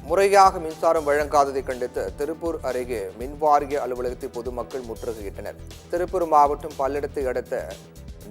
முறையாக மின்சாரம் வழங்காததை கண்டித்து திருப்பூர் அருகே மின்வாரிய அலுவலகத்தை பொதுமக்கள் முற்றுகையிட்டனர். திருப்பூர் மாவட்டம் பல்லடத்தை அடுத்த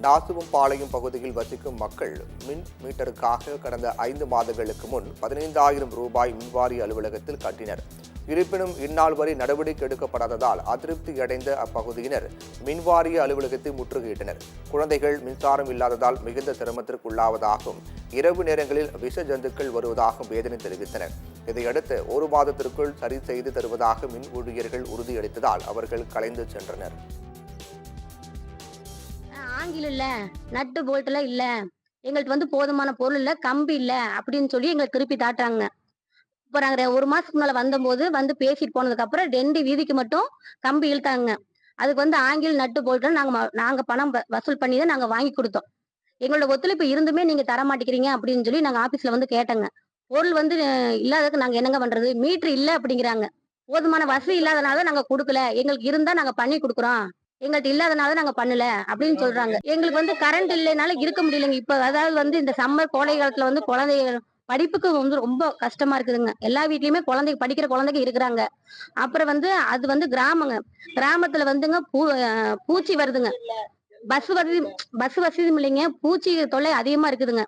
நாசுவம்பாளையம் பகுதியில் வசிக்கும் மக்கள் மின் மீட்டருக்காக கடந்த 5 மாதங்களுக்கு முன் 15,000 ரூபாய் மின்வாரிய அலுவலகத்தில் கட்டினர். இருப்பினும் இந்நாள் வரை நடவடிக்கை எடுக்கப்படாததால் அதிருப்தி அடைந்த அப்பகுதியினர் மின்வாரிய அலுவலகத்தை முற்றுகையிட்டனர். குழந்தைகள் மின்சாரம் இல்லாததால் மிகுந்த சிரமத்திற்குள்ளாவதாகவும் இரவு நேரங்களில் விஷ ஜந்துக்கள் வருவதாகவும் வேதனை தெரிவித்தனர். இதையடுத்து 1 மாதத்திற்குள் சரி செய்து தருவதாக மின் ஊழியர்கள் உறுதியளித்ததால் அவர்கள் கலைந்து சென்றனர். ஆங்கில இல்ல, நட்டு போல்ட்ல இல்ல, எங்களுக்கு போதுமான பொருள் இல்ல, கம்பி இல்ல அப்படின்னு சொல்லி எங்களுக்கு திருப்பி தாட்டாங்க. இப்போ நாங்க 1 மாசத்துக்கு முன்னால வந்தபோது பேசிட்டு போனதுக்கு அப்புறம் 2 வீதிக்கு மட்டும் கம்பி இழுத்தாங்க. அதுக்கு ஆங்கில நட்டு போல்ட் நாங்க பணம் வசூல் பண்ணி தான் நாங்க வாங்கி கொடுத்தோம். எங்களோட ஒத்துழைப்பு இருந்துமே நீங்க தர மாட்டேங்கிறீங்க அப்படின்னு சொல்லி நாங்க ஆபீஸ்ல கேட்டோங்க. பொருள் இல்லாததுக்கு நாங்க என்னங்க பண்றது? மீட்டர் இல்ல அப்படிங்கிறாங்க. போதுமான வசதி இல்லாதனால நாங்க கொடுக்கல. எங்களுக்கு இருந்தா நாங்க பண்ணி கொடுக்குறோம். எங்கள்ட்ட இல்லாதனால நாங்க பண்ணல அப்படின்னு சொல்றாங்க. எங்களுக்கு கரண்ட் இல்லைனால இருக்க முடியலங்க. இப்ப அதாவது இந்த சம்மர் கோடை காலத்துல குழந்தைகள் படிப்புக்கு ரொம்ப கஷ்டமா இருக்குதுங்க. எல்லா வீட்லயுமே படிக்கிற குழந்தைங்க இருக்கிறாங்க. அப்புறம் அது கிராமங்க. கிராமத்துல பூச்சி வருதுங்க. பஸ் வசதி பஸ் வசதியும் இல்லைங்க. பூச்சி தொல்லை அதிகமா இருக்குதுங்க.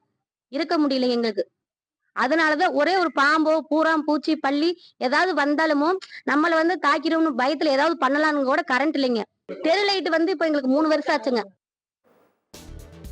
இருக்க முடியலைங்க எங்களுக்கு. அதனாலதான் ஒரே ஒரு பாம்போ, பூரான், பூச்சி, பல்லி ஏதாவது வந்தாலும் நம்மள தாக்கிடும்னு பயத்துல ஏதாவது பண்ணலாம்னு கூட கரண்ட் இல்லைங்க. தெரு லைட் இப்ப எங்களுக்கு 3 வருஷம் ஆச்சுங்க.